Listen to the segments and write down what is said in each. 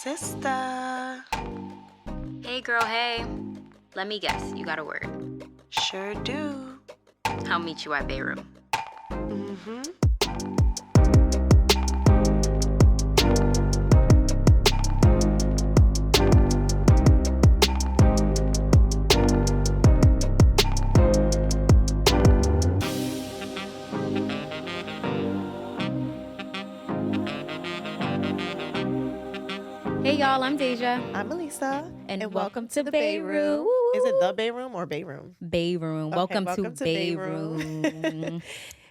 Sister. Hey girl, hey. Let me guess, you got a word. Sure do. I'll meet you at Bayo. Hey y'all, I'm Deja. I'm Elisa. And welcome to Bayo. Is it the Bay Room or Bay Room? Bayo. Okay, Welcome to Bay Bayo.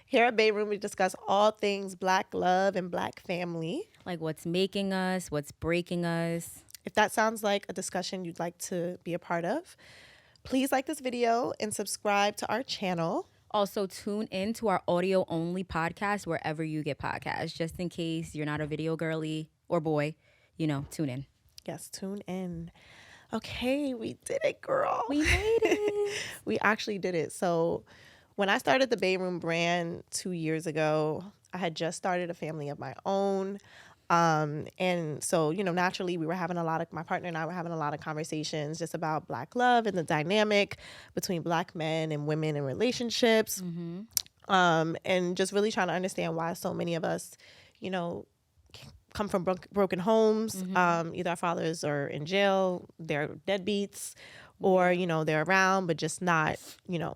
Here at Bay Room, we discuss all things Black love and Black family. Like what's making us, what's breaking us. If that sounds like a discussion you'd like to be a part of, please like this video and subscribe to our channel. Also, tune in to our audio-only podcast wherever you get podcasts, just in case you're not a video girly or boy. Tune in. Yes, tune in. Okay, we did it, girl. We made it. We actually did it. So when I started the Bay Room brand 2 years ago, I had just started a family of my own. And so, naturally we were having my partner and I were having a lot of conversations just about Black love and the dynamic between Black men and women in relationships. And just really trying to understand why so many of us, come from broken homes. Either our fathers are in jail, they're deadbeats, or, they're around, but just not,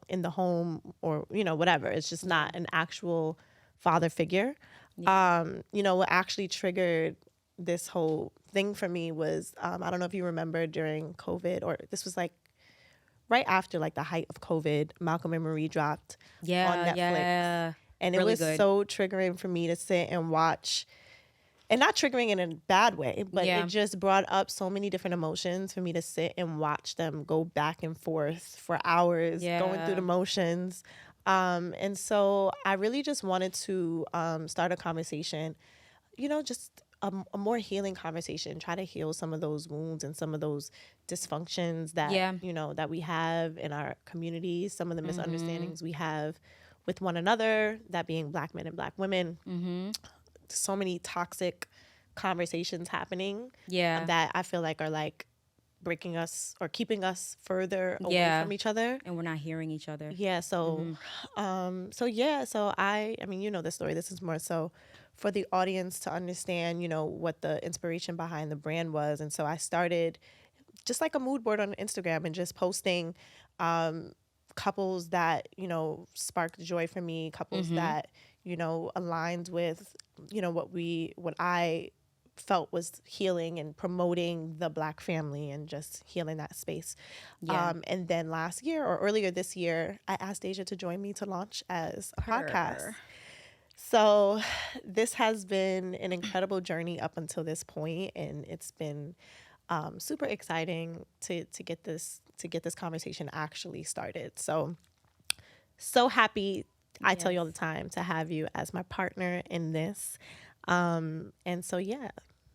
in the home or, whatever. It's just not an actual father figure. Yeah. What actually triggered this whole thing for me was, I don't know if you remember during COVID, or this was like right after like the height of COVID, Malcolm and Marie dropped on Netflix. Yeah. And it really was good. so triggering for me to sit and watch. And not triggering in a bad way, but it just brought up so many different emotions for me to sit and watch them go back and forth for hours, going through the motions. And so I really just wanted to start a conversation, just a more healing conversation, try to heal some of those wounds and some of those dysfunctions that, that we have in our communities, some of the misunderstandings we have with one another, that being Black men and Black women. So many toxic conversations happening that I feel like are like breaking us or keeping us further away from each other, and we're not hearing each other. So I mean, the story. This is more so for the audience to understand, what the inspiration behind the brand was. And so I started just like a mood board on Instagram and just posting couples that, sparked joy for me, couples that, aligned with, what I felt was healing and promoting the Black family and just healing that space. And then last year or earlier this year, I asked Deja to join me to launch as a podcast. So this has been an incredible journey up until this point, and it's been super exciting to get this conversation actually started. So happy, I tell you all the time, to have you as my partner in this. And so,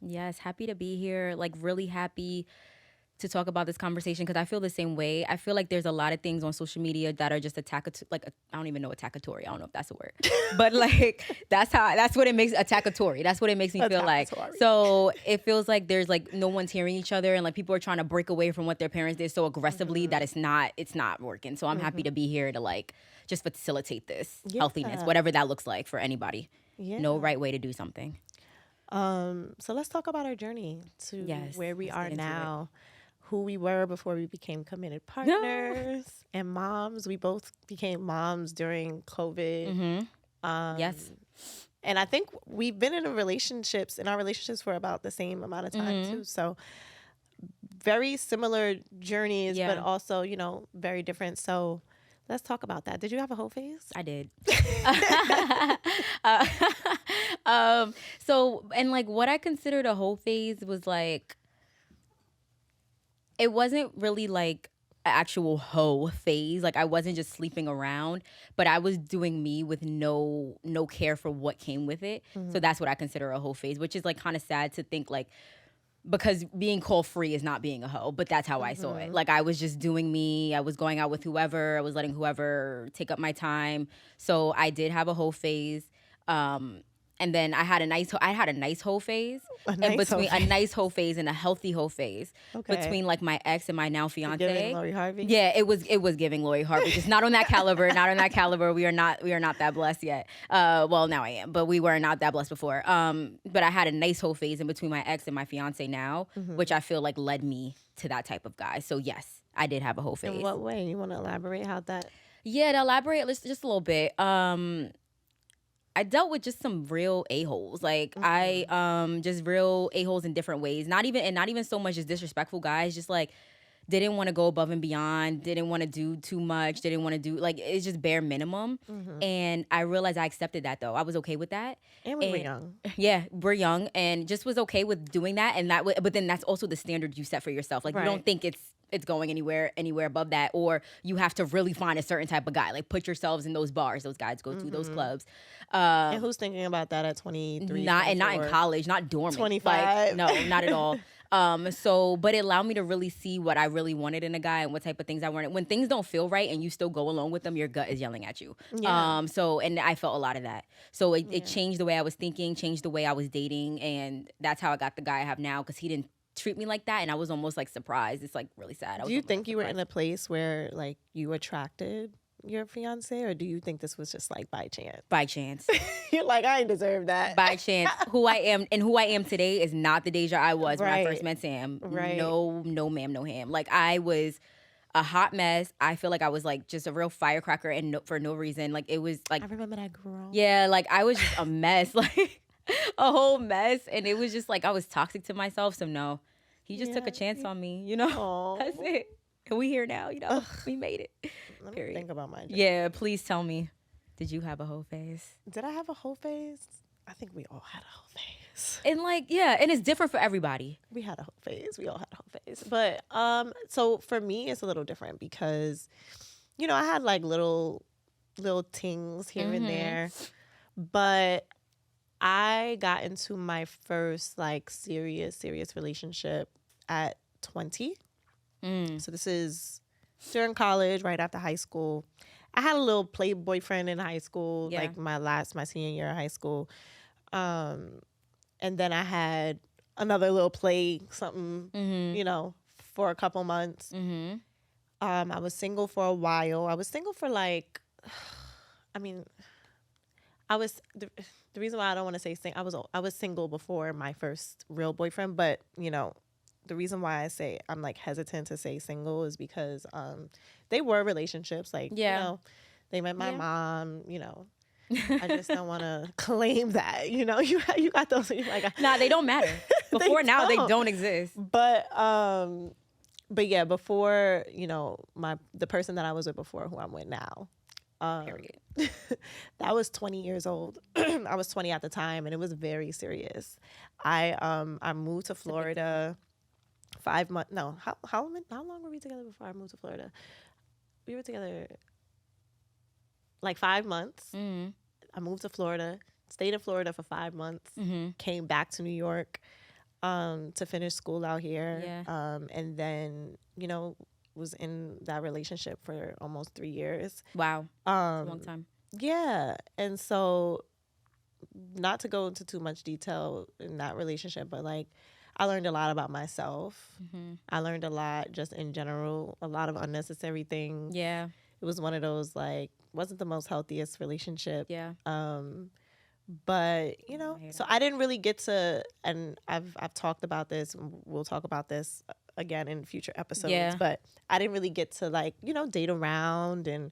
Yes, happy to be here. Like, really happy to talk about this conversation because I feel the same way. I feel like there's a lot of things on social media that are just I don't even know attackatory. I don't know if that's a word, but like that's what it makes attackatory. That's what it makes me feel like. So it feels like there's like no one's hearing each other, and like people are trying to break away from what their parents did so aggressively that it's not working. So I'm happy to be here to like just facilitate this healthiness, whatever that looks like for anybody. No right way to do something. So let's talk about our journey to where we are now, who we were before we became committed partners and moms. We both became moms during COVID. Yes. And I think we've been in our relationships for about the same amount of time too. So very similar journeys, but also, very different. So let's talk about that. Did you have a whole phase? I did. So, and like what I considered a whole phase was like, it wasn't really like an actual hoe phase. Like I wasn't just sleeping around, but I was doing me with no care for what came with it. So that's what I consider a hoe phase, which is like kind of sad to think like, because being call free is not being a hoe, but that's how I saw it. Like I was just doing me. I was going out with whoever. I was letting whoever take up my time. So I did have a hoe phase. And then I had a nice whole phase A in nice whole between, a phase. nice whole phase and a healthy whole phase Okay. between like my ex and my now Giving fiance. Lori Harvey. Yeah, it was giving Lori Harvey, just not on that caliber, not on that caliber. We are not that blessed yet. Well, now I am, but we were not that blessed before. But I had a nice whole phase in between my ex and my fiance now, which I feel like led me to that type of guy. So yes, I did have a whole In phase. what way? You want to elaborate how that? Yeah, to elaborate just a little bit. I dealt with just some real a-holes. Like I just real a-holes in different ways. Not even so much as disrespectful guys, just like didn't want to go above and beyond, didn't want to do too much, didn't want to do like it's just bare minimum. And I realized I accepted that though. I was okay with that. And we were young. Yeah, we're young and just was okay with doing that and but then that's also the standard you set for yourself. Like you don't Right. think it's going anywhere above that, or you have to really find a certain type of guy. Like put yourselves in those bars those guys go to, those clubs. And who's thinking about that at 23? Not in 24? college, not dormant. 25. Like, no, not at all. So but it allowed me to really see what I really wanted in a guy and what type of things I wanted. When things don't feel right and you still go along with them, your gut is yelling at you. Yeah. So and I felt a lot of that. So it changed the way I was thinking, changed the way I was dating, and that's how I got the guy I have now, because he didn't treat me like that, and I was almost like surprised. It's like really sad. Do you think you were in a place where like you attracted your fiance, or do you think this was just like by chance? By chance? You're like, I ain't deserve that. By chance. Who I am today is not the Deja I was when I first met Sam. Right. No, ma'am, no ham. Like I was a hot mess. I feel like I was like just a real firecracker and for no reason. Like it was like I remember that girl. yeah, like I was just a mess, like a whole mess, and it was just like I was toxic to myself. So no, he just took a chance on me, you know. Aw. That's it. And we here now, you know. We made it. Let me Period. think about my journey. Yeah, please tell me. Did you have a whole phase? Did I have a whole phase? I think we all had a whole phase. And like, yeah, and it's different for everybody. We had a whole phase. We all had a whole phase. But so for me it's a little different because, you know, I had like little tings here and there. But I got into my first like serious relationship at 20. So this is during college, right after high school. I had a little play boyfriend in high school, Yeah. like my senior year of high school. And then I had another little play something, you know, for a couple months. I was single for a while. I was single for like, I mean, the reason why I don't want to say I was single before my first real boyfriend, but you know, the reason why I say I'm like hesitant to say single is because they were relationships, like you know, they met my mom, you know. I just don't want to claim that, you know. You got those, you're like, Nah, they don't matter. Before now, they don't exist. But yeah, before, you know, the person that I was with before, who I'm with now, Period. that was 20 years old. I was 20 at the time, and it was very serious. I moved to Florida 5 months. No, how long were we together before I moved to Florida? We were together like 5 months. I moved to Florida, stayed in Florida for 5 months, came back to New York to finish school out here. Yeah. And then, you know, was in that relationship for almost 3 years. Wow. That's a long time. Yeah. And so, not to go into too much detail in that relationship, but like, I learned a lot about myself. I learned a lot just in general, a lot of unnecessary things. Yeah. It was one of those, like, wasn't the most healthiest relationship. Yeah. But, you know, so I didn't really get to, and I've talked about this, and we'll talk about this again in future episodes, Yeah. but I didn't really get to, like, you know, date around, and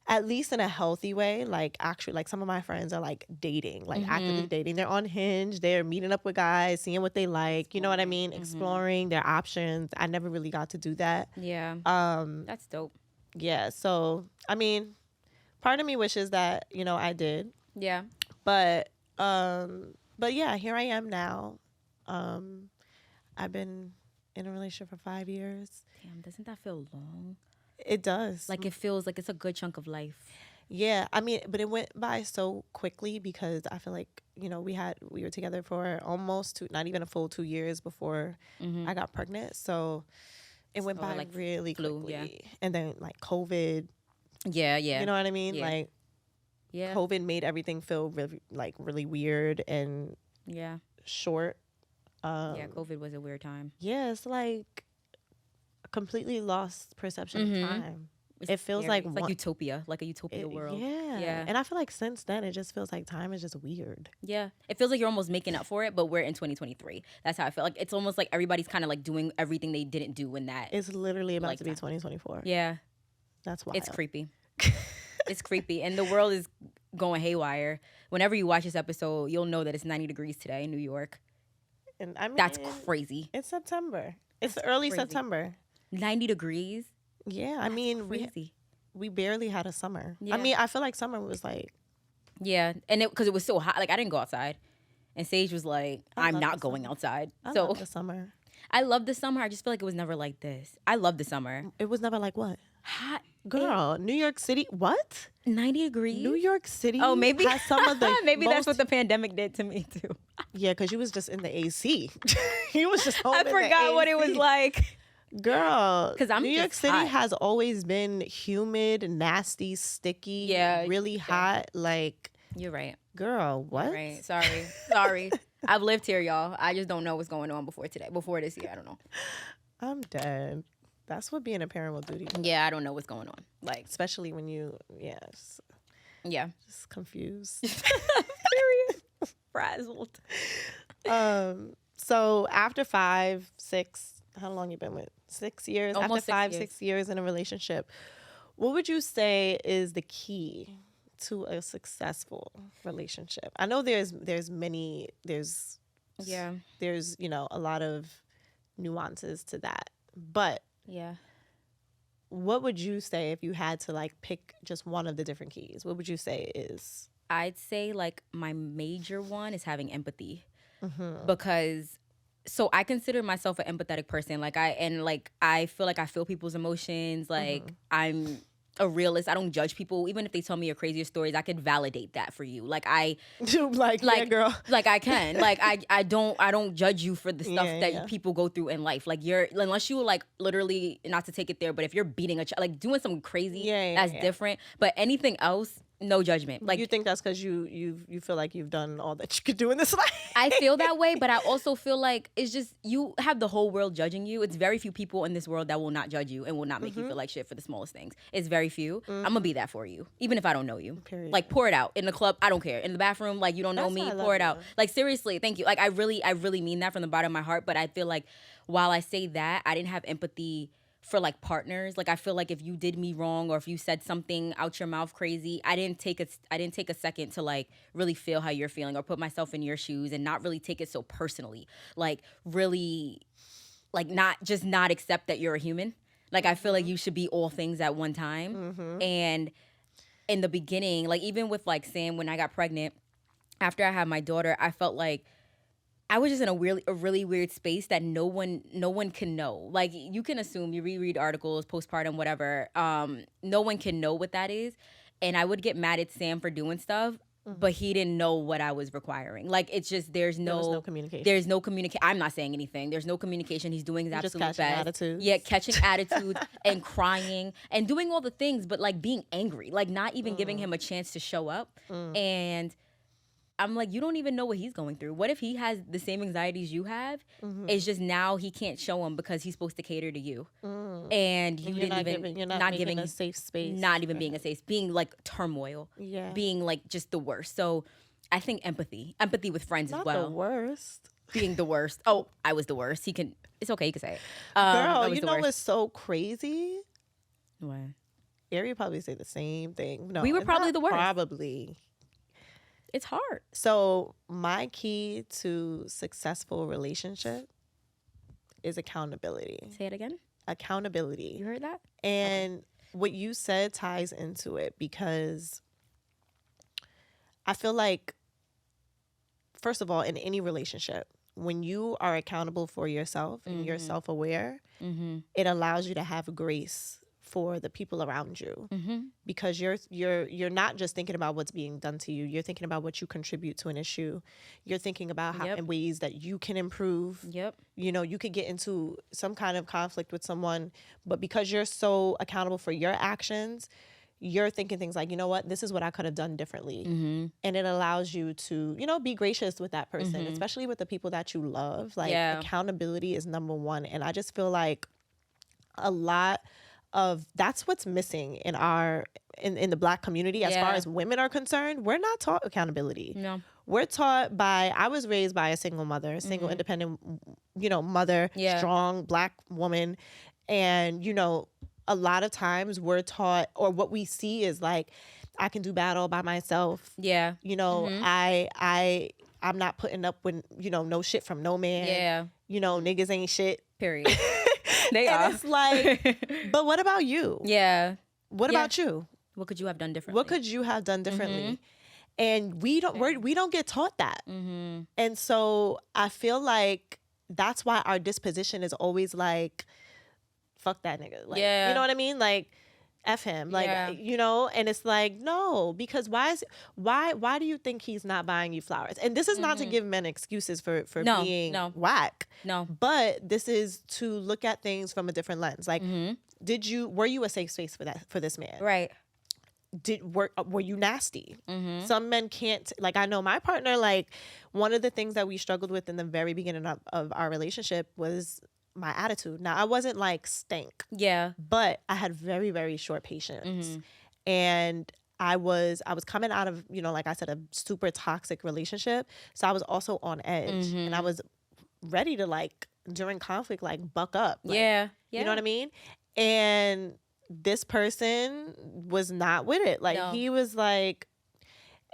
at least in a healthy way. Like, actually, like, some of my friends are like dating, like actively dating. They're on Hinge, they're meeting up with guys, seeing what they like, you know what I mean? Exploring their options. I never really got to do that. Yeah. That's dope. Yeah, so I mean, part of me wishes that, you know, I did. Yeah. But yeah, here I am now. I've been in a relationship for 5 years. Damn, doesn't that feel long? It does. Like it feels like it's a good chunk of life. Yeah, I mean, but it went by so quickly because I feel like, you know, we were together for almost not even a full 2 years before I got pregnant. So it went by like really flew, quickly. yeah. And then like COVID, Yeah, yeah. you know what I mean? Yeah. Like, Yeah. COVID made everything feel really like really weird and Yeah. short. Yeah. COVID was a weird time. Yeah, it's like a completely lost perception of time. It's It feels scary. like It's like utopia, like a utopia world. yeah. Yeah. And I feel like since then it just feels like time is just weird. Yeah. It feels like you're almost making up for it, but we're in 2023. That's how I feel. Like it's almost like everybody's kind of like doing everything they didn't do in that. It's literally about like to be time. 2024. Yeah. That's wild. It's creepy. It's creepy. And the world is going haywire. Whenever you watch this episode, you'll know that it's 90 degrees today in New York. And I mean, That's crazy. It's September. It's early crazy. September. 90 degrees? Yeah, I mean, Crazy. we barely had a summer. Yeah. I mean, I feel like summer was like, Yeah. And because it was so hot. Like, I didn't go outside. And Sage was like, I'm love not the going summer. outside. I So love the summer. I love the summer. I just feel like it was never like this. I love the summer. It was never like what? Hot. Girl, New York City, what? 90 degrees? New York City Oh, maybe has some of the maybe that's most- what the pandemic did to me too. Yeah, because you was just in the AC. You was just home I in the forgot what it was AC. like. Girl, 'Cause I'm New York just City hot. has always been humid, nasty, sticky, Yeah, really hot. Like, You're right. girl, what? Right. Sorry. I've lived here, y'all. I just don't know what's going on before today. Before this year, I don't know. I'm dead. That's what being a parent will do to you. Yeah, I don't know what's going on. Like, Especially when you, yeah. just confused. Period. Frazzled. So after 5, 6, how long you been with? 6 years? Almost After 5, 6 years. 6 years in a relationship, what would you say is the key to a successful relationship? I know there's many, Yeah. there's, a lot of nuances to that. But Yeah. what would you say if you had to like pick just one of the different keys? What would you say is? I'd say like my major one is having empathy. Because so I consider myself an empathetic person. I feel like I feel people's emotions. Like I'm a realist. I don't judge people. Even if they tell me your craziest stories, I could validate that for you. Like Yeah, girl. like I can. Like I don't judge you for the stuff Yeah, that yeah. people go through in life. Like unless you like literally, not to take it there, but if you're beating a child, like doing something crazy, Yeah, that's yeah. different. But anything else, no judgment. Like You think that's because you feel like you've done all that you could do in this life? I feel that way, but I also feel like it's just you have the whole world judging you. It's very few people in this world that will not judge you and will not make you feel like shit for the smallest things. It's very few. I'm gonna be that for you, even if I don't know you. Period. Like pour it out in the club. I don't care. In the bathroom, like you don't know That's me, how I love pour it you. out. Like seriously, thank you. Like I really mean that from the bottom of my heart. But I feel like while I say that, I didn't have empathy for like partners. Like I feel like if you did me wrong or if you said something out your mouth crazy, I didn't take a second to like really feel how you're feeling or put myself in your shoes and not really take it so personally. Like really like not accept that you're a human. Like I feel like you should be all things at one time. And in the beginning, like even with like Sam, when I got pregnant, after I had my daughter, I felt like I was just in a really weird space that no one can know. Like you can assume, you reread articles, postpartum, whatever. No one can know what that is. And I would get mad at Sam for doing stuff, but he didn't know what I was requiring. Like it's just there was no communication. There's no communication. I'm not saying anything. There's no communication. He's doing his You're just absolute catching best. attitudes. Yeah, catching attitudes and crying and doing all the things, but like being angry, like not even giving him a chance to show up. And I'm like, you don't even know what he's going through. What if he has the same anxieties you have? It's just now he can't show them because he's supposed to cater to you, and you you're didn't not even giving, you're not giving a safe space. not even being a safe, being like turmoil, Yeah. being like just the worst. So I think empathy with friends Not as well, the worst. being the worst. Oh, I was the worst. It's okay. You can say it. Girl, I was you the know worst. what's so crazy? What? Ari probably say the same thing. No, We were it's probably not the worst. Probably. It's hard. So my key to successful relationship is accountability. Say it again. Accountability. You heard that? And what you said ties into it because I feel like, first of all, in any relationship, when you are accountable for yourself and you're self-aware, it allows you to have grace for the people around you because you're not just thinking about what's being done to you. You're thinking about what you contribute to an issue. You're thinking about how in ways that you can improve. Yep. You could get into some kind of conflict with someone, but because you're so accountable for your actions, you're thinking things like, you know what, this is what I could have done differently. Mm-hmm. And it allows you to, be gracious with that person, especially with the people that you love. Like, Yeah. accountability is number one. And I just feel like a lot of that's what's missing in our in the Black community as far Yeah. as women are concerned. We're not taught accountability. No. We're taught by, I was raised by a single mother, single independent, mother, Yeah. strong Black woman. And, a lot of times we're taught, or what we see is like, I can do bad all by myself. Yeah. I'm not putting up with, no shit from no man. Yeah. Niggas ain't shit. Period. They are. And it's like, but what about you? Yeah. What about you? What could you have done differently? What could you have done differently? And we don't get taught that. And so I feel like that's why our disposition is always like, fuck that nigga. Like, Yeah. you know what I mean? Like, F him. Like, Yeah. and it's like, no, because why do you think he's not buying you flowers? And this is not to give men excuses for No, being no. whack. No. But this is to look at things from a different lens. Like, were you a safe space for this man? Right. Were you nasty? Some men can't, like, I know my partner, like, one of the things that we struggled with in the very beginning of our relationship was my attitude. Now, I wasn't like stank, but I had very, very short patience. And I was coming out of, like I said, a super toxic relationship. So I was also on edge, and I was ready to, like, during conflict, like, buck up. Like, Yeah. You know what I mean? And this person was not with it. Like, he was like,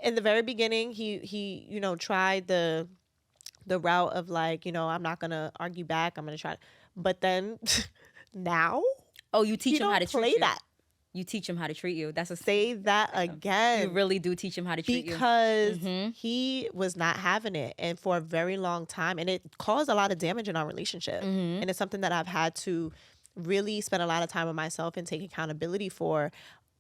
in the very beginning, he tried the route of like, I'm not gonna argue back. I'm gonna try. But then now, Oh, you teach him how to treat you. That. You teach him how to treat you. That's a Say that again. You really do teach him how to treat you. Because he was not having it, and for a very long time, and it caused a lot of damage in our relationship. And it's something that I've had to really spend a lot of time with myself and take accountability for.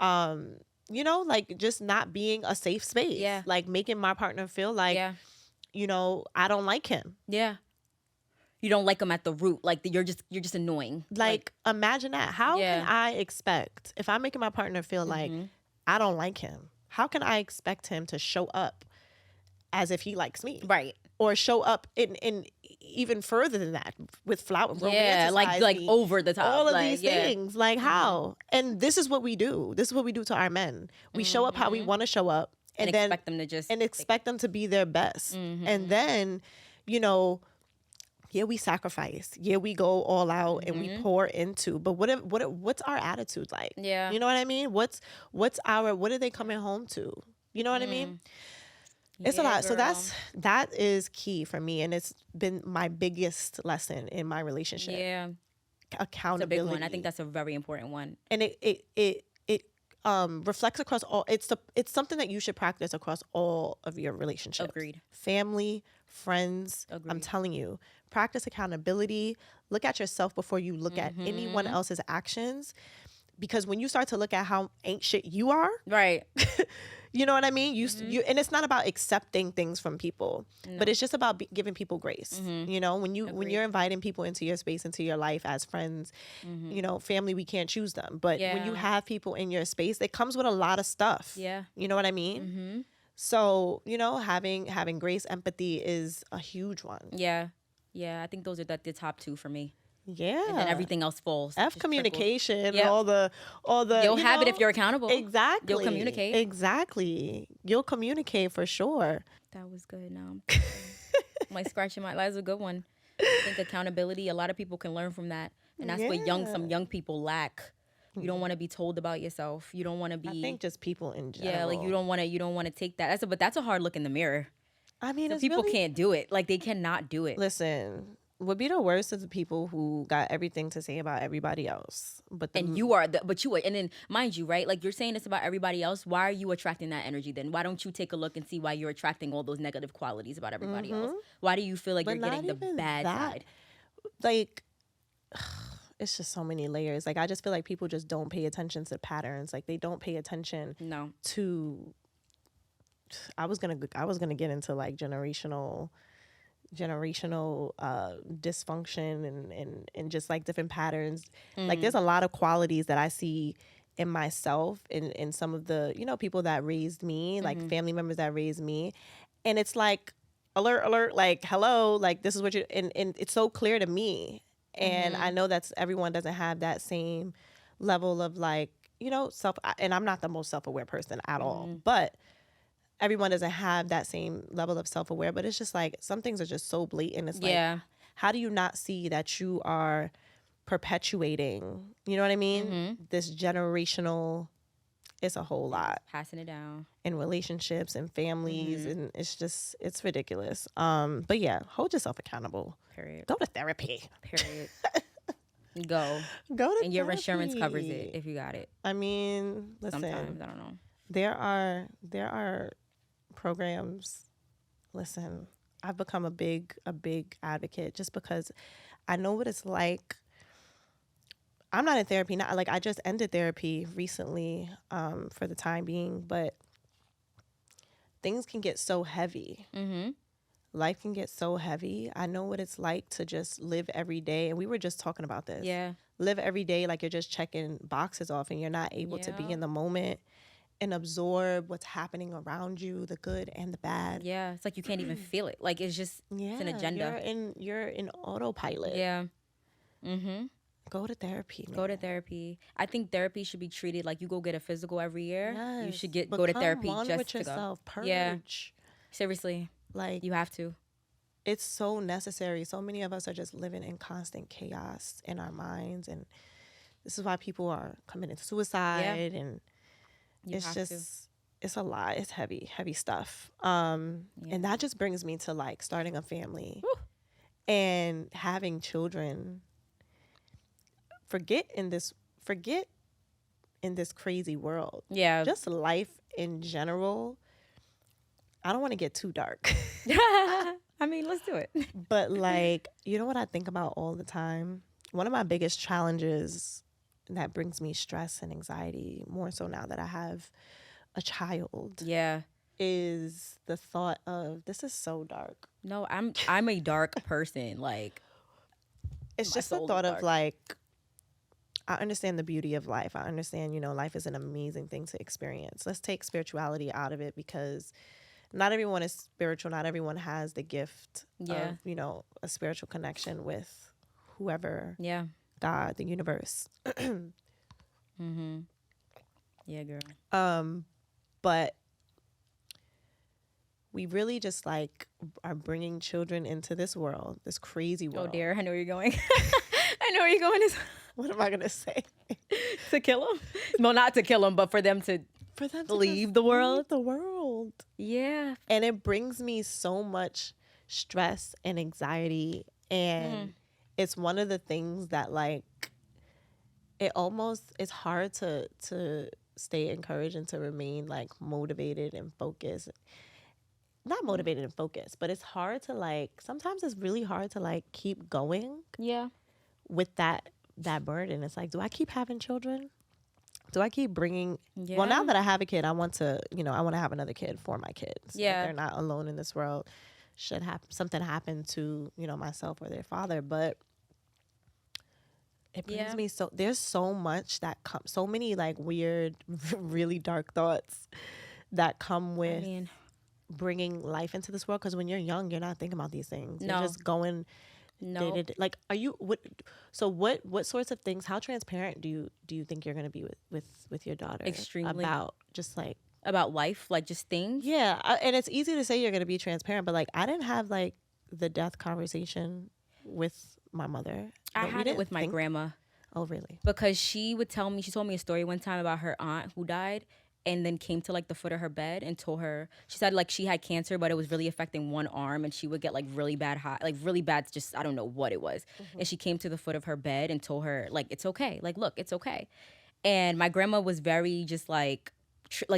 Like, just not being a safe space. Yeah. Like, making my partner feel like, I don't like him. Yeah. You don't like him at the root. Like, you're just annoying. Like, imagine that. How can I expect, if I'm making my partner feel like I don't like him, how can I expect him to show up as if he likes me? Right. Or show up in even further than that with flower. Yeah, like over the top. All of like, these things. Like, how? And this is what we do. This is what we do to our men. We show up how we want to show up. And then expect them to just... And expect them to be their best. And then, we sacrifice. We go all out and we pour into. But what's our attitude like? Yeah. You know what I mean? What are they coming home to? You know what I mean? It's a lot. Girl. So that is key for me, and it's been my biggest lesson in my relationship. Yeah. Accountability. It's a big one. I think that's a very important one. And it reflects across all. It's something that you should practice across all of your relationships. Agreed. Family, friends. Agreed. I'm telling you, practice accountability. Look at yourself before you look at anyone else's actions, because when you start to look at how ain't shit you are, right? You know what I mean? You and it's not about accepting things from people, but it's just about giving people grace. When you're inviting people into your space, into your life as friends, family, we can't choose them. But when you have people in your space, it comes with a lot of stuff. Yeah. You know what I mean? So, having grace, empathy is a huge one. Yeah. Yeah. I think those are the top two for me. Yeah. And then everything else falls. Communication, yep. all the You'll have it if you're accountable. Exactly. You'll communicate. Exactly. You'll communicate for sure. That was good. Now my scratching my that's a good one. I think accountability, a lot of people can learn from that. And that's what some young people lack. You don't want to be told about yourself. You don't want to be I think just people in general. Yeah, like you don't want to take that. But that's a hard look in the mirror. I mean, people can't do it. Like they cannot do it. Listen, would be the worst of the people who got everything to say about everybody else. But you are, and then mind you, right? Like you're saying this about everybody else. Why are you attracting that energy then? Why don't you take a look and see why you're attracting all those negative qualities about everybody else? Why do you feel like you're getting the bad side? Like, it's just so many layers. Like I just feel like people just don't pay attention to patterns. Like they don't pay attention to. I was gonna get into like generational dysfunction and just like different patterns. Like there's a lot of qualities that I see in myself and in some of the, people that raised me, like family members that raised me. And it's like, alert, alert, like, hello, like, this is what and it's so clear to me. And I know that's everyone doesn't have that same level of like, and I'm not the most self-aware person at all, but everyone doesn't have that same level of self-aware. But it's just like, some things are just so blatant. It's like, how do you not see that you are perpetuating, you know what I mean? This generational, it's a whole lot. Passing it down. In relationships and families, and it's ridiculous. But yeah, hold yourself accountable. Period. Go to therapy. Period. Go to and your therapy. Insurance covers it if you got it. I mean, listen. Sometimes I don't know. There are programs. Listen, I've become a big advocate just because I know what it's like. I'm not in therapy now. Like, I just ended therapy recently, for the time being, but things can get so heavy. Life can get so heavy. I know what it's like to just live every day. And we were just talking about this. Yeah. Live every day like you're just checking boxes off and you're not able to be in the moment and absorb what's happening around you, the good and the bad. Yeah. It's like you can't even feel it. Like, it's just it's an agenda. You're in autopilot. Yeah. Go to therapy, man. Go to therapy. I think therapy should be treated like you go get a physical every year. Yes. You should go to therapy one just with to yourself. go. Purge. Yeah. Seriously. Like, you have to. It's so necessary. So many of us are just living in constant chaos in our minds, and this is why people are committing suicide. And it's a lot. It's heavy stuff. And that just brings me to like starting a family. Woo. And having children. Forget in this crazy world. Yeah. Just life in general. I don't want to get too dark. I mean, let's do it. But like, you know what I think about all the time? One of my biggest challenges that brings me stress and anxiety, more so now that I have a child. Yeah. Is the thought of, this is so dark. No, I'm a dark person. Like, it's just the thought of like, I understand the beauty of life. I understand, life is an amazing thing to experience. Let's take spirituality out of it, because not everyone is spiritual. Not everyone has the gift of, a spiritual connection with whoever. Yeah. God, the universe. Yeah, girl. But we really just like are bringing children into this world, this crazy world. Oh dear, I know where you're going. I know where you're going. What am I gonna say? To kill them? No, not to kill them, but for them to leave the world. Leave the world. Yeah. And it brings me so much stress and anxiety, and it's one of the things that like it's hard to stay encouraged and to remain like motivated and focused. Not motivated and focused, but it's hard to like, sometimes it's really hard to like keep going. Yeah. With that burden. It's like, do I keep having children? Do I keep bringing? Yeah. Well, now that I have a kid, I want to have another kid for my kids. Yeah. They're not alone in this world. Should something happen to, myself or their father. But it brings me there's so much that comes, so many like weird, really dark thoughts that come with bringing life into this world. Because when you're young, you're not thinking about these things. No. You're just going. No. Like, are you what sorts of things? How transparent do you think you're going to be with your daughter? Extremely. About just like about life, like just things. Yeah, and it's easy to say you're going to be transparent, but like I didn't have like the death conversation with my mother. I had it with my grandma. Oh, really? Because she told me a story one time about her aunt who died. And then came to like the foot of her bed and told her, she said like she had cancer, but it was really affecting one arm, and she would get like really bad just, I don't know what it was. And she came to the foot of her bed and told her like, it's okay. Like, look, it's okay. And my grandma was very just like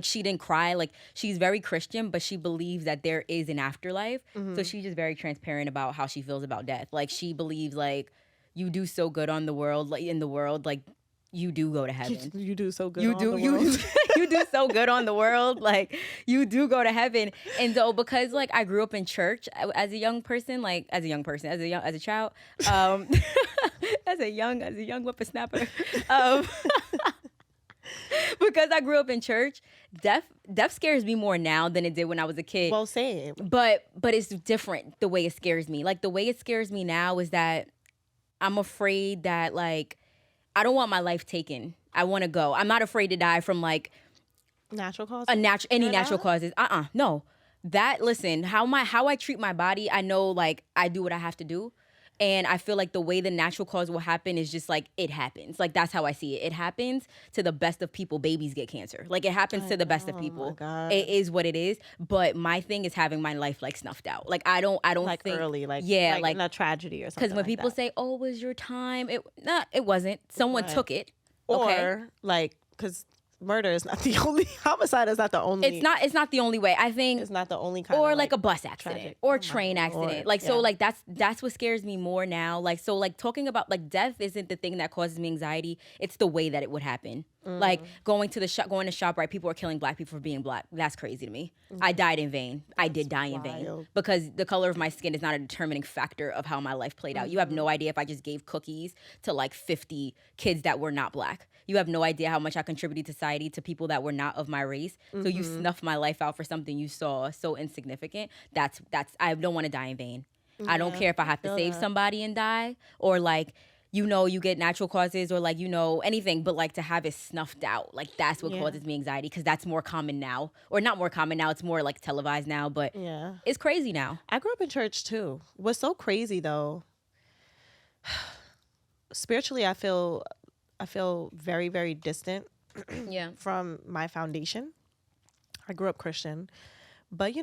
she didn't cry. Like, she's very Christian, but she believes that there is an afterlife. So she's just very transparent about how she feels about death. Like, she believes like you do so good on the world, like in the world, like you do go to heaven. You do so good on the world. You do so good on the world. Like, you do go to heaven. And so because like I grew up in church as a young child, as a young whippersnapper, because I grew up in church, death scares me more now than it did when I was a kid. Well, same. But it's different the way it scares me. Like the way it scares me now is that I'm afraid that like I don't want my life taken. I want to go. I'm not afraid to die from like Natural causes? any natural causes. No. Listen, how I treat my body, I know like I do what I have to do. And I feel like the way the natural cause will happen is just like it happens. Like that's how I see it. It happens to the best of people. Babies get cancer. Like it happens to the best of people. Oh my God. It is what it is. But my thing is having my life like snuffed out. Like I don't Like think early, like like in a tragedy or something. because when people say, "Oh, was your time?" It wasn't. Someone Right. took it. or Okay? like, because murder is not the only homicide is not the only. It's not the only way. I think It's not the only kind. or of, like a bus accident tragic. or Oh a my train accident. Lord. Like so Yeah. like that's what scares me more now. Like so like talking about like death isn't the thing that causes me anxiety. It's the way that it would happen. Like going to shop, right? People are killing black people for being black. That's crazy to me. I died in vain. I did die in vain wild. because the color of my skin is not a determining factor of how my life played out. You have no idea if I just gave cookies to like 50 kids that were not black. You have no idea how much I contributed to society to people that were not of my race. So you snuff my life out for something you saw so insignificant. That's I don't want to die in vain. I don't care if I have to save somebody and die or like you get natural causes or like anything, but like to have it snuffed out, like that's what causes me anxiety because that's more common now, or not more common now. It's more like televised now, but Yeah. it's crazy now. I grew up in church too. What's so crazy though, spiritually, I feel very, very distant Yeah. from my foundation. I grew up Christian, but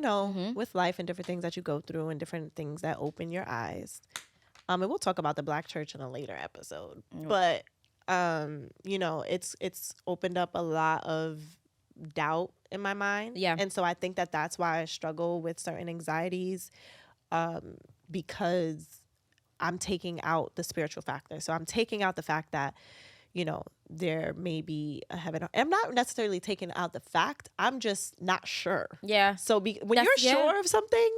with life and different things that you go through and different things that open your eyes. And we'll talk about the black church in a later episode. But it's opened up a lot of doubt in my mind. Yeah. And so I think that that's why I struggle with certain anxieties, because I'm taking out the spiritual factor. So I'm taking out the fact that, there may be a heaven. I'm not necessarily taking out the fact. I'm just not sure. Yeah. So when That's- you're sure of something,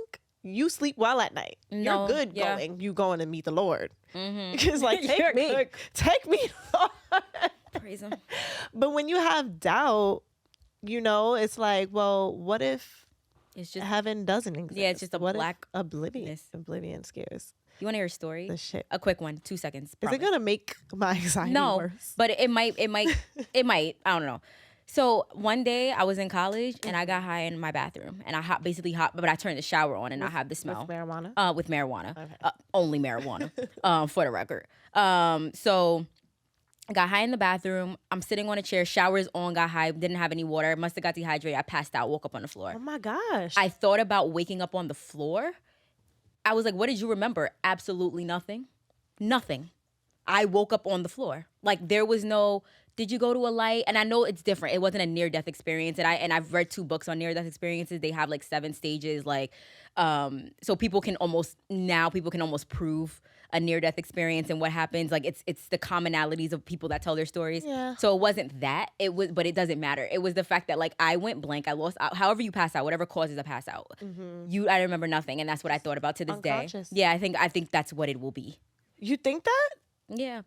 you sleep well at night. No, You're good yeah. going. You going to meet the Lord. Because like, You're good. take me, Lord. Praise him. But when you have doubt, it's like, well, what if It's just heaven doesn't exist? Yeah, it's just a what if black oblivion scares You want to hear a story? the shit. A quick one, 2 seconds. Is promise. it gonna make my anxiety No, worse? but it might. It might. I don't know. So one day I was in college and I got high in my bathroom and I basically hot, but I turned the shower on and I have the smell. With marijuana? With marijuana. Okay. Only marijuana. For the record. So I got high in the bathroom. I'm sitting on a chair. Shower's on. Got high. Didn't have any water. Must have got dehydrated. I passed out. Woke up on the floor. Oh my gosh. I thought about waking up on the floor. I was like, what did you remember? Absolutely nothing. Nothing. I woke up on the floor. Like there was no, did you go to a light? And I know it's different. It wasn't a near-death experience. And I've read 2 books on near-death experiences. They have like 7 stages. Like, so people can almost prove a near-death experience and what happens. Like it's the commonalities of people that tell their stories. Yeah. So it wasn't that. But it doesn't matter. It was the fact that like I went blank. I lost, however you pass out, whatever causes a pass out. I remember nothing. And that's what I thought about to this day. Unconscious. Yeah, I think that's what it will be. You think that? Yeah.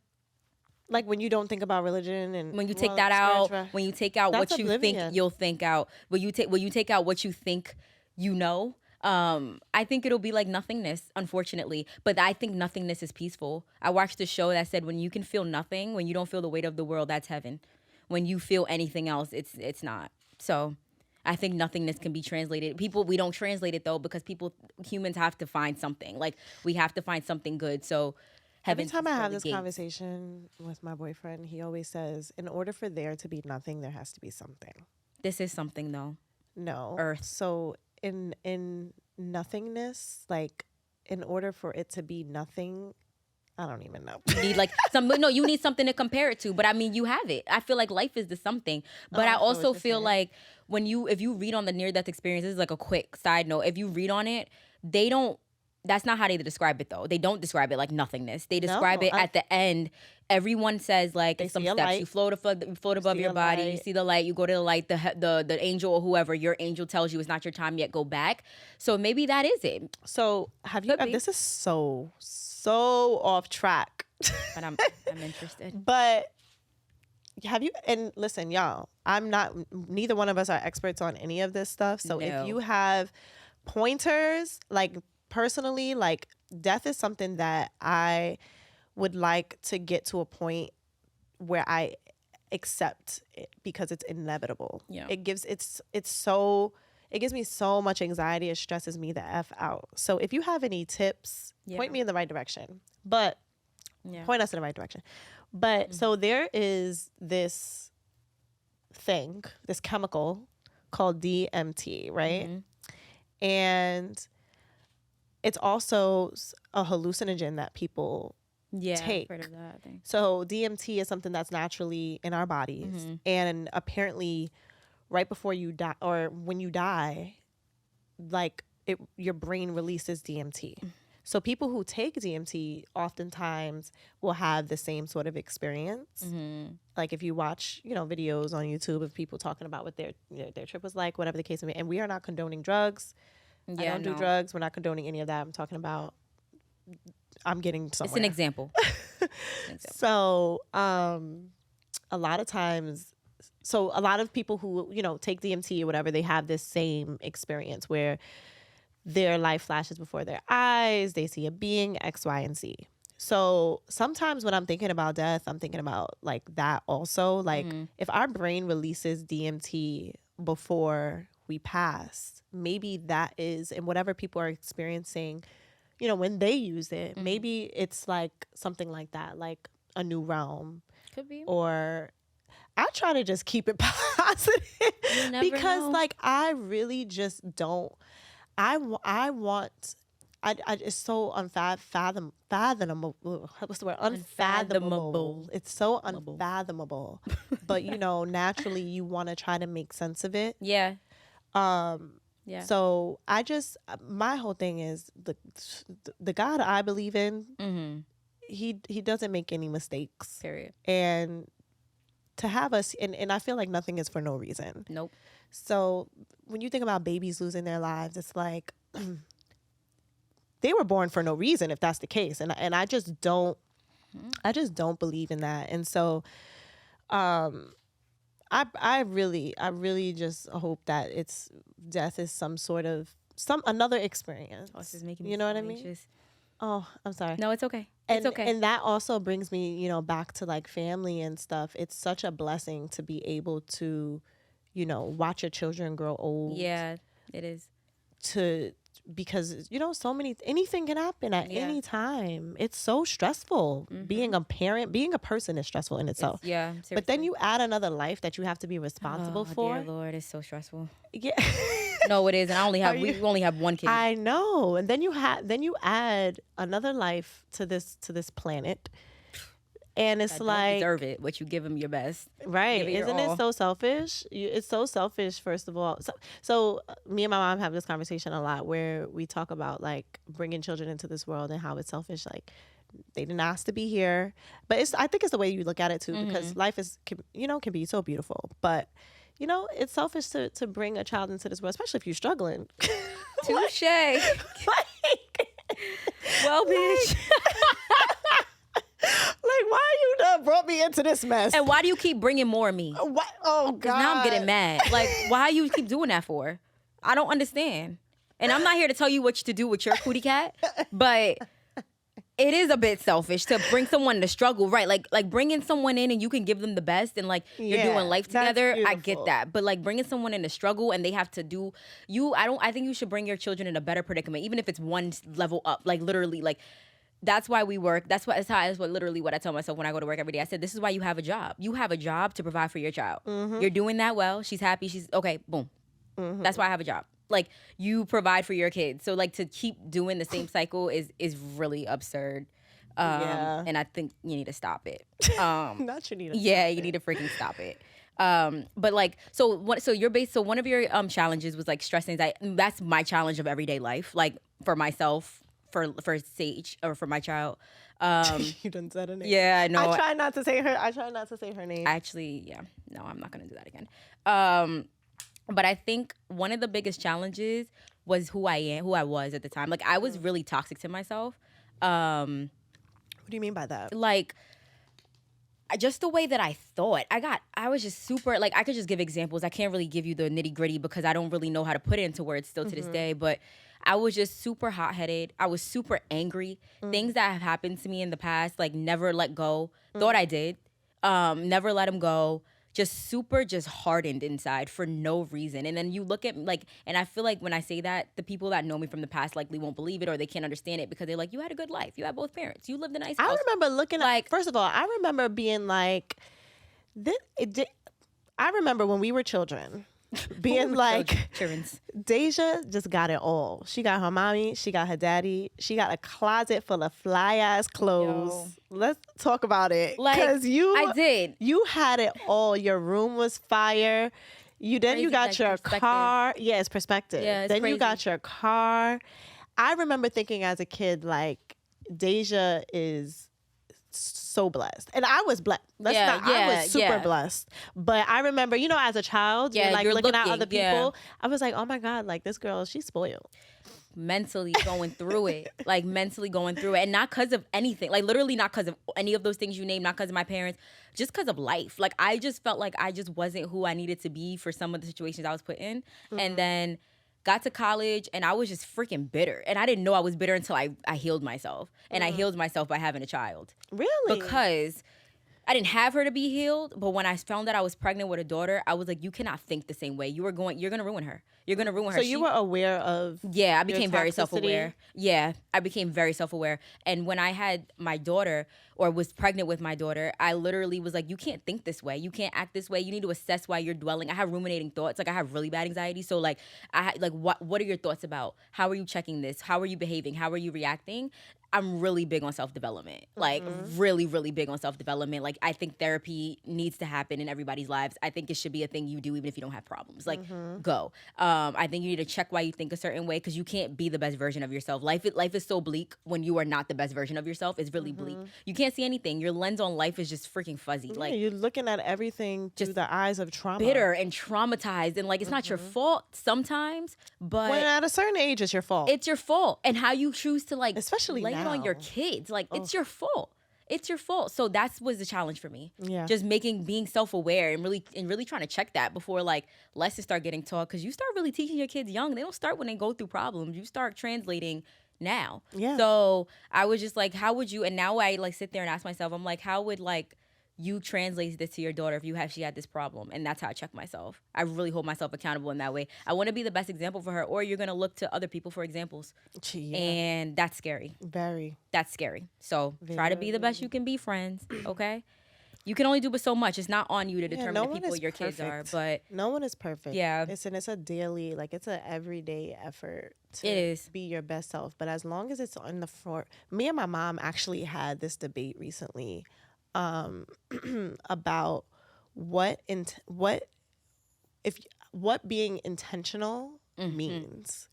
Like when you don't think about religion and When you take that out, when you take out That's what you oblivion. think you'll think out, when you take out what you think I think it'll be like nothingness, unfortunately. But I think nothingness is peaceful. I watched a show that said when you can feel nothing, when you don't feel the weight of the world, that's heaven. When you feel anything else, it's not. So I think nothingness can be translated. We don't translate it though because humans have to find something. Like we have to find something good. So every time I have the this gates. conversation with my boyfriend, he always says, in order for there to be nothing, there has to be something. This is something though. No. Earth. So in nothingness, like in order for it to be nothing, I don't even know. You need like you need something to compare it to. But I mean, you have it. I feel like life is the something. But I I feel also what you're feel saying. like if you read on the near-death experience, this is like a quick side note. If you read on it, that's not how they describe it though. They don't describe it like nothingness. They describe it at the end. Everyone says like some see a steps. light. You float above see your a body. You light. see the light. You go to the light. The angel or whoever, your angel tells you it's not your time yet. Go back. So maybe that is it. So have you? Could be. This is so off track. But I'm interested. But have you, and listen, y'all, I'm not, neither one of us are experts on any of this stuff. So if No. you have pointers, like personally, like death is something that I would like to get to a point where I accept it because it's inevitable. Yeah. It gives me so much anxiety. It stresses me the F out. So if you have any tips, point me in the right direction. But point us in the right direction. But so there is this thing, this chemical called DMT, right? And it's also a hallucinogen that people take. I've heard of that, I think. So DMT is something that's naturally in our bodies. And apparently right before you die or when you die, like your brain releases DMT. So people who take DMT oftentimes will have the same sort of experience. Like if you watch, videos on YouTube of people talking about what their trip was like, whatever the case may be. And we are not condoning drugs. I don't do drugs. We're not condoning any of that. I'm getting somewhere. It's an example. So a lot of times, a lot of people who, take DMT or whatever, they have this same experience where their life flashes before their eyes. They see a being, X, Y, and Z. So sometimes when I'm thinking about death, I'm thinking about like that also. Like if our brain releases DMT before we pass, maybe that is, and whatever people are experiencing, when they use it, maybe it's like something like that, like a new realm. Could be. Or I try to just keep it positive because know. like I really just don't. I it's so fathomable. What's the word? Unfathomable. It's so unfathomable. But naturally you want to try to make sense of it. Yeah. So my whole thing is the God I believe in. He doesn't make any mistakes. Period. And to have us, and I feel like nothing is for no reason. Nope. So when you think about babies losing their lives, it's like they were born for no reason if that's the case. And I just don't believe in that. And so I really just hope that death is another experience. Oh, this is making me you know what I anxious. mean? Oh, I'm sorry. No, it's okay. It's okay. And that also brings me, back to like family and stuff. It's such a blessing to be able to, watch your children grow old. Yeah, it is. Because anything can happen at any time. It's so stressful. Being a parent, being a person is stressful in itself. Seriously. But then you add another life that you have to be responsible for. Dear Lord, it's so stressful. Yeah. No, it is. And we only have one kid. I know. And then you add another life to this planet. And it's like, don't deserve it, but you give them your best. Right. Isn't it so selfish? It's so selfish, first of all. So me and my mom have this conversation a lot where we talk about like bringing children into this world and how it's selfish. Like they didn't ask to be here. But I think it's the way you look at it too, because life can be so beautiful. But it's selfish to bring a child into this world, especially if you're struggling. Touche. Well, bitch. Like, why you done brought me into this mess? And why do you keep bringing more of me? What? Oh, God. Now I'm getting mad. Like, why you keep doing that for? I don't understand. And I'm not here to tell you what to do with your cootie cat, but it is a bit selfish to bring someone to struggle, right? Like bringing someone in and you can give them the best and like you're doing life together. Beautiful. I get that. But like bringing someone in to struggle and they have to do I think you should bring your children in a better predicament, even if it's one level up, like literally like that's why we work. That's literally what I tell myself when I go to work every day. I said, this is why you have a job. You have a job to provide for your child. You're doing that well. She's happy. She's okay. Boom. That's why I have a job. Like you provide for your kids. So like to keep doing the same cycle is really absurd. And I think you need to stop it. Not you need to you need to freaking stop it. But like, so one of your challenges was like stress anxiety. That's my challenge of everyday life. Like for myself, for Sage or for my child. You done said her name. Yeah, I know. I try not to say her name. Actually, yeah. No, I'm not gonna do that again. But I think one of the biggest challenges was who I was at the time. Like I was really toxic to myself. What do you mean by that? Like just the way that I thought. I was just super, like, I could just give examples. I can't really give you the nitty gritty because I don't really know how to put it into words still to this day. But I was just super hot headed. I was super angry. Things that have happened to me in the past, like never let go. Thought I did. Never let them go. Just super just hardened inside for no reason. And then you look at like, and I feel like when I say that, the people that know me from the past likely won't believe it or they can't understand it because they're like, you had a good life. You had both parents. You lived a nice house. I remember looking Like- at, first of all, I remember being like, I remember when we were children, being like, Children's. Deja just got it all. She got her mommy, she got her daddy, she got a closet full of fly ass clothes. Let's talk about it. Like, Because I did. You had it all. Your room was fire. You Crazy, got like, your perspective. car. Yeah, it's perspective. Yeah, it's then you crazy. got your car. I remember thinking as a kid, like, Deja is so blessed. And I was blessed. I was super blessed. But I remember, as a child, you're like you're looking at other looking, people. I was like, oh my God, like this girl, she's spoiled. Mentally going through it, like mentally going through it, and not because of anything, like literally not because of any of those things you named, not because of my parents, just because of life. Like I just felt like I just wasn't who I needed to be for some of the situations I was put in, and then got to college and I was just freaking bitter, and I didn't know I was bitter until I healed myself, and I healed myself by having a child. Really? Because I didn't have her to be healed, but when I found that I was pregnant with a daughter, I was like, you cannot think the same way. You're going to ruin her. You're going to ruin her. So you were aware of I became very toxicity? self-aware. Yeah, I became very self-aware. And when I had my daughter or was pregnant with my daughter, I literally was like, you can't think this way. You can't act this way. You need to assess why you're dwelling. I have ruminating thoughts. Like I have really bad anxiety. So like, what are your thoughts about? How are you checking this? How are you behaving? How are you reacting? I'm really big on self-development, like really, really big on self-development. Like I think therapy needs to happen in everybody's lives. I think it should be a thing you do even if you don't have problems. Like go. I think you need to check why you think a certain way because you can't be the best version of yourself. Life is so bleak when you are not the best version of yourself. It's really bleak. You can't see anything. Your lens on life is just freaking fuzzy. Yeah, Like you're looking at everything through the eyes of trauma. bitter and traumatized, and like it's not your fault sometimes, but When at a certain age, it's your fault. it's your fault. And how you choose to like Especially lay it on your now. kids, like it's your fault. It's your fault. So that was the challenge for me. Yeah. Just being self-aware and really trying to check that before like lessons start getting taught. Because you start really teaching your kids young. They don't start when they go through problems. You start translating now. Yeah. So I was just like, how would you? And now I like sit there and ask myself, I'm like, how would like you translate this to your daughter if she had this problem? And that's how I check myself. I really hold myself accountable in that way. I want to be the best example for her, or you're gonna look to other people for examples. Yeah. And that's scary. Very. That's scary. So try to be the best you can be, friends. Okay. You can only do but so much. It's not on you to determine the people your kids are, but no one is perfect. Yeah. It's a daily, like it's an everyday effort to It is. be your best self. But as long as it's on the front, me and my mom actually had this debate recently about what being intentional means.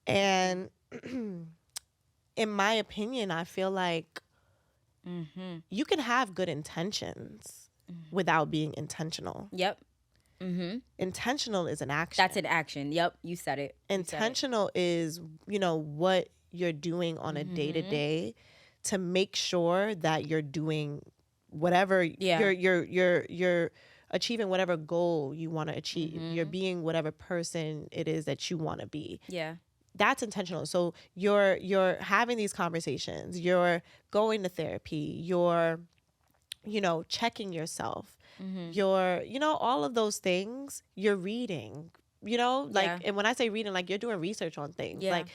And in my opinion, I feel like you can have good intentions without being intentional. Yep. Intentional is an action. That's an action. Yep. You said it. Intentional is, what you're doing on a day to day to make sure that you're doing whatever you're achieving whatever goal you want to achieve. You're being whatever person it is that you want to be. Yeah. That's intentional. So you're having these conversations, you're going to therapy, you're checking yourself, you're all of those things, you're reading, and when I say reading, like you're doing research on things, like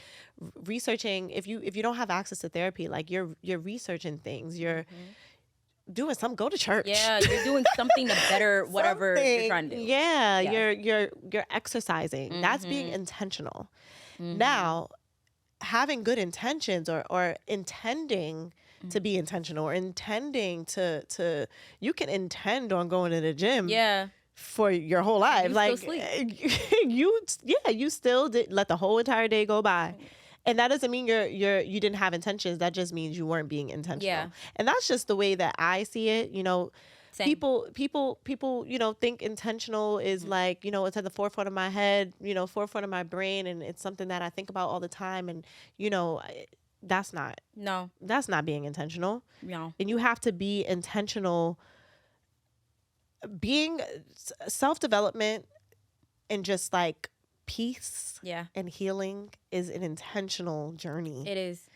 researching. If you don't have access to therapy, like you're researching things, you're doing some, go to church. Yeah, you're doing something to better whatever you're trying to do. Yeah, you're exercising. That's being intentional. Now, having good intentions or intending to be intentional, or intending to you can intend on going to the gym for your whole life. You like still you still did let the whole entire day go by. And that doesn't mean you didn't have intentions. That just means you weren't being intentional. Yeah. And that's just the way that I see it. Same. People, think intentional is like, it's at the forefront of my head, forefront of my brain, and it's something that I think about all the time. And, No, that's not being intentional. no. And you have to be intentional. Being self-development and just like peace Yeah, and healing is an intentional journey. it is.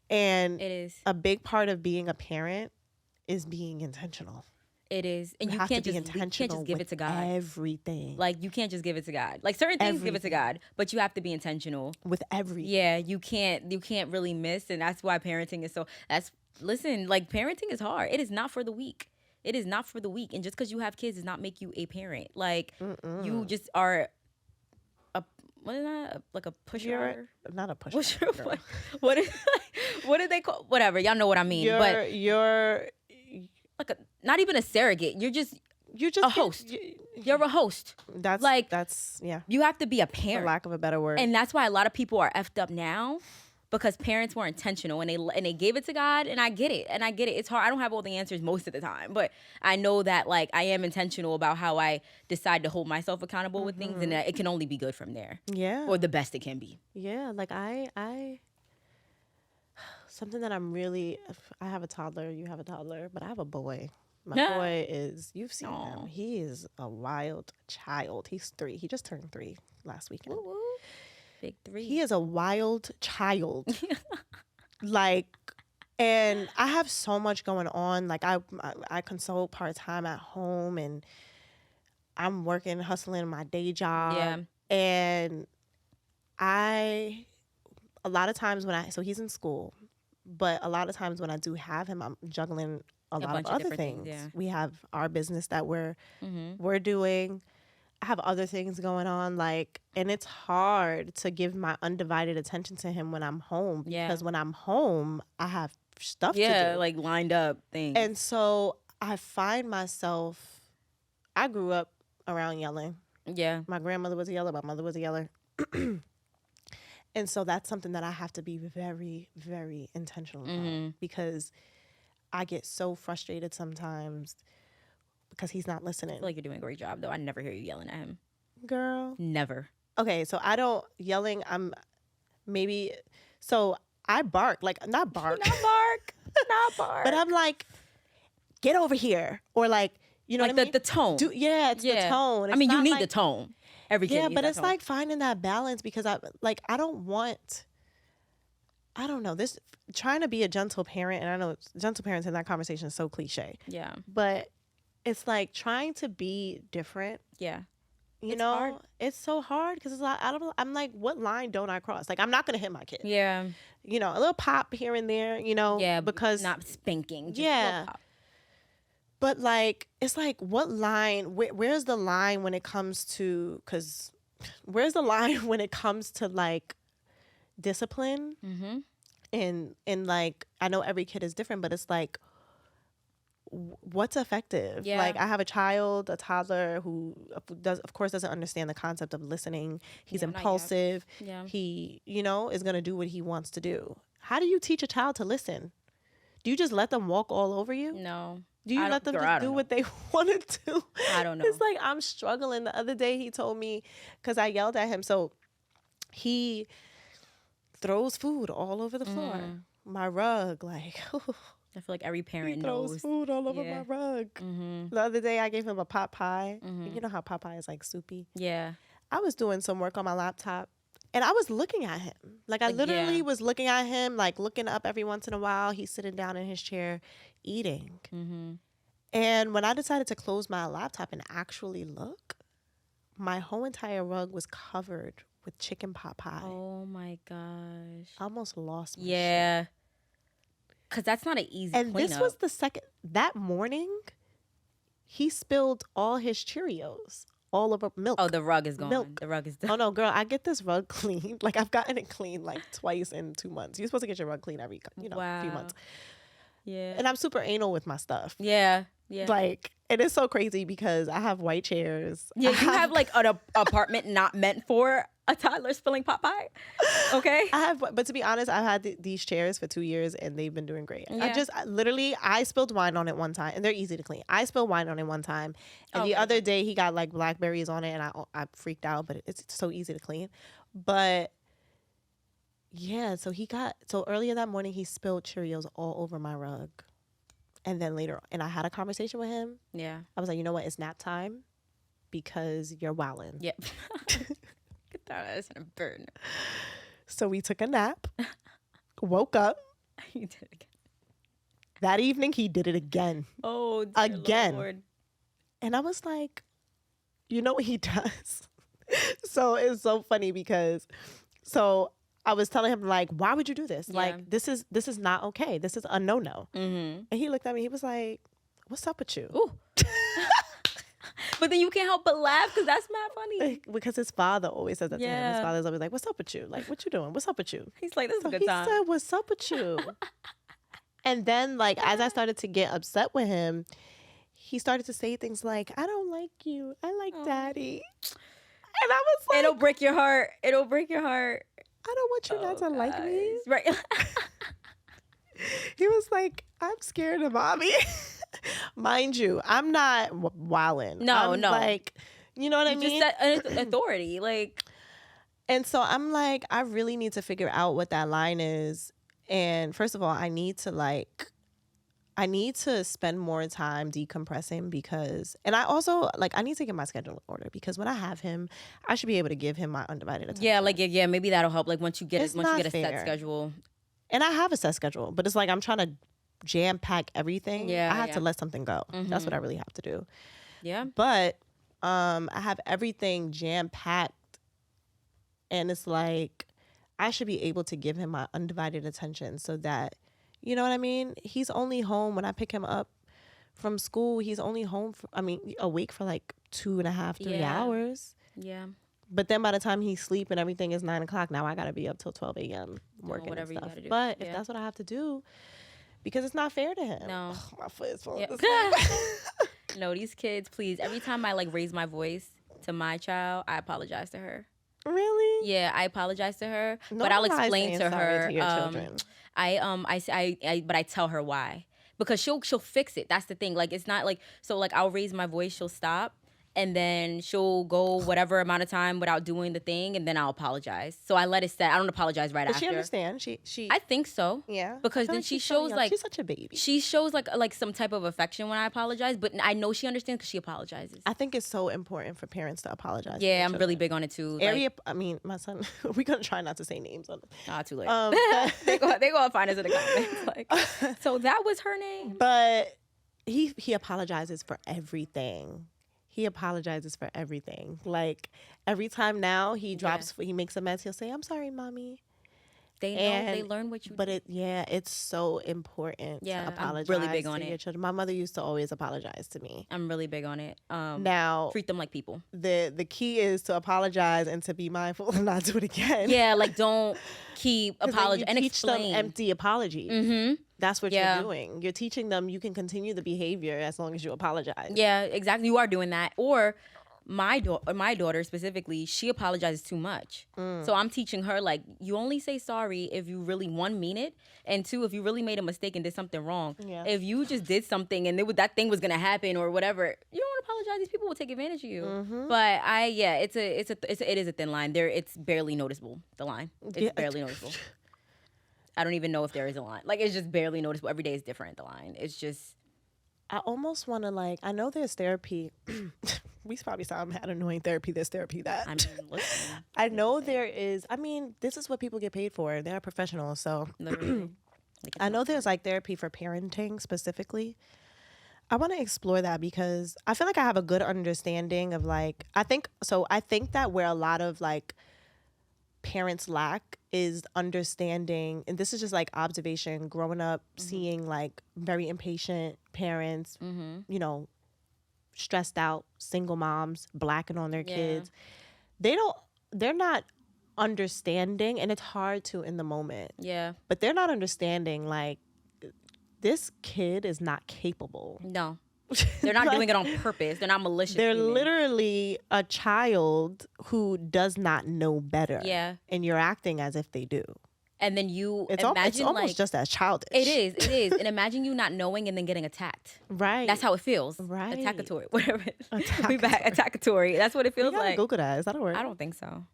And It is. a big part of being a parent is being intentional. It is. And You you have to can't be just intentional give with it to God. everything. Like you can't just give it to God. Like certain things give it to Everything. God, but you have to be intentional. With everything. Yeah, you can't really miss, and that's why parenting is so listen, like parenting is hard. It is not for the weak. It is not for the weak. And just because you have kids does not make you a parent. Like you just are a what is that? Like a pusher? You're not a pusher. Pusher? What is what did they call whatever? Y'all know what I mean. But You're like not even a surrogate. You're just a host. You're a host. That's yeah. You have to be a For parent. lack of a better word. And that's why a lot of people are effed up now because parents were intentional and they gave it to God. And I get it. It's hard. I don't have all the answers most of the time, but I know that like I am intentional about how I decide to hold myself accountable with things, and that it can only be good from there. Yeah. Or the best it can be. Yeah. Like I something that I have a toddler, you have a toddler, but I have a boy. My boy you've seen him. He is a wild child. He's 3. He just turned 3 last weekend. Woo woo. Big 3. He is a wild child. Like, and I have so much going on. Like I consult part-time at home, and I'm working, hustling my day job. Yeah. And a lot of times so he's in school, but a lot of times when I do have him, I'm juggling a lot of other different things. yeah. We have our business that we're doing. I have other things going on, like, and it's hard to give my undivided attention to him when I'm home, because when I'm home, I have stuff to do. Yeah, like lined up things. And so I find myself, I grew up around yelling. Yeah. My grandmother was a yeller. My mother was a yeller. And so that's something that I have to be very, very intentional about, because I get so frustrated sometimes because he's not listening. I feel like you're doing a great job, though. I never hear you yelling at him. Girl. Never. Okay, so I don't, yelling, so I bark, like, not bark. Not bark. Not bark. But I'm like, get over here. Or like, you know like what I mean? the tone. It's the tone. I mean, you not need like, the tone. Every kid needs but that it's tone. like finding that balance, because I don't know, this, trying to be a gentle parent, and I know gentle parents in that conversation is so cliche. Yeah. But it's like trying to be different. Yeah. It's hard. It's so hard, because it's like, I'm like, what line don't I cross? Like, I'm not going to hit my kid. Yeah. You know, a little pop here and there, Yeah. because not spanking. Just yeah. But like, it's like, what line, where's the line when it comes to, because where's the line when it comes to like discipline? Mm-hmm. And like, I know every kid is different, but it's like, what's effective? Yeah. Like, I have a toddler who of course doesn't understand the concept of listening. He's impulsive. Yeah. He, is going to do what he wants to do. How do you teach a child to listen? Do you just let them walk all over you? No. Do you let them just do what they want to do? I don't know. It's like, I'm struggling. The other day he told me, because I yelled at him, so he throws food all over the floor. My rug, like, I feel like every parent throws knows. food all over my rug. The other day I gave him a pot pie. You know how pot pie is like soupy? Yeah. I was doing some work on my laptop, and I was looking at him. Like, I literally was looking at him, like looking up every once in a while. He's sitting down in his chair eating. And when I decided to close my laptop and actually look, my whole entire rug was covered with chicken pot pie. Oh my gosh. I almost lost my shit. Because that's not an easy And cleanup. this was the second, that morning, he spilled all his Cheerios all over milk. Oh, the rug is gone. Milk. The rug is done. Oh no, girl, I get this rug cleaned. Like, I've gotten it cleaned like twice in 2 months. You're supposed to get your rug cleaned every, few months. Yeah. And I'm super anal with my stuff. Yeah. Yeah. Like, it is so crazy because I have white chairs. Yeah, you have like an apartment not meant for a toddler spilling pot pie. Okay. But to be honest, I've had these chairs for 2 years and they've been doing great. Yeah. I spilled wine on it one time, and they're easy to clean. I spilled wine on it one time, and the other day he got like blackberries on it, and I freaked out, but it's so easy to clean. But Yeah, so earlier that morning he spilled Cheerios all over my rug. And then later, and I had a conversation with him. Yeah. I was like, you know what? It's nap time because you're wilding. Yep. Get that ass in a burn. So we took a nap, woke up. You did it again. That evening, he did it again. Oh, dear Again. Lord. And I was like, you know what he does? So it's so funny because, so I was telling him like, why would you do this? Yeah. Like, this is not okay. This is a no-no. Mm-hmm. And he looked at me. He was like, what's up with you? Ooh. But then you can't help but laugh because that's mad funny. Because his father always says that to him. His Yeah. father's always like, what's up with you? Like, what you doing? What's up with you? He's like, this is So a good he time. said, what's up with you? And then, like, as I started to get upset with him, he started to say things like, I don't like you. I like daddy. And I was like, It'll break your heart. It'll break your heart. I don't want you not to like me. Right. He was like, I'm scared of mommy. Mind you, I'm not wilding. No, I'm no. like, you know what I mean? Just that authority. Like, And so I'm like, I really need to figure out what that line is. And first of all, I need to spend more time decompressing because, and I also I need to get my schedule in order because when I have him, I should be able to give him my undivided attention. yeah, maybe that'll help. Like once you get It's once you not get a set fair. schedule. And I have a set schedule, but it's like I'm trying to jam pack everything. Yeah, I have yeah. to let something go. That's what I really have to do. Yeah. But I have everything jam packed, and it's like I should be able to give him my undivided attention so that, you know what I mean? He's only home when I pick him up from school. He's only home awake for like 2.5, 3 Yeah. hours. Yeah. But then by the time he's asleep and everything is 9 o'clock, now I gotta be up till 12 a.m. working whatever and you stuff. gotta do. But if Yeah. that's what I have to do, because it's not fair to him. No. Ugh, my foot is falling Yep. asleep. No, these kids, please. Every time I raise my voice to my child, I apologize to her. Really? Yeah, I apologize to her, but I'll Normalize explain saying to sorry her. to your children. But I tell her why, because she'll fix it. That's the thing. Like it's not like so. Like I'll raise my voice, she'll stop, and then she'll go whatever amount of time without doing the thing, and then I'll apologize. So I let it set. I don't apologize right Does after. she understand? She. I think so. Yeah. Because I feel then like she she's so shows young. She's such a baby. she shows like some type of affection when I apologize, but I know she understands because she apologizes. I think it's so important for parents to apologize. Yeah, I'm really big on it too. My son. We're gonna try not to say names on it. Too late. But, they go find us in the comments. Like, so that was her name. but he apologizes for everything. He apologizes for everything. Like every time now he makes a mess, he'll say, "I'm sorry, mommy." They know. They learn what you. But it's so important Yeah, to I'm apologize really big to on your it. children. My mother used to always apologize to me. I'm really big on it. Now Treat them like people. the key is to apologize and to be mindful and not do it again. Yeah, like don't keep apologizing and teach explain. them empty apologies. Mm-hmm. That's what Yeah. you're doing. You're teaching them you can continue the behavior as long as you apologize. Yeah, exactly. You are doing that. Or my daughter specifically, she apologizes too much. So I'm teaching her like you only say sorry if you really one mean it, and two if you really made a mistake and did something wrong. Yeah. If you just did something and that thing was gonna happen or whatever, you don't want to apologize. These people will take advantage of you. But it is a thin line. It's barely noticeable. The line. It's barely noticeable. I don't even know if there is a line. Like it's just barely noticeable. Every day is different. The line. It's just. I almost want to I know there's therapy. We probably sound mad annoying therapy this, therapy that. I mean, listen. I know there is. I mean, this is what people get paid for. They're professionals. So Literally. I know there's therapy for parenting specifically. I want to explore that because I feel like I have a good understanding of I think that where a lot of parents lack is understanding, and this is just observation growing up, seeing very impatient parents, stressed out single moms blacking on their kids. They're not understanding, and it's hard to in the moment. Yeah. But they're not understanding this kid is not capable. No. They're not doing it on purpose. They're not malicious. They're humans. literally a child who does not know better. Yeah. And you're acting as if they do. And then you It's imagine almost just as childish. It is. And imagine you not knowing and then getting attacked. Right. That's how it feels. Right. Attackatory. Whatever. We back. Attackatory. That's what it We feels gotta like. Google that. Is that a word? I don't think so.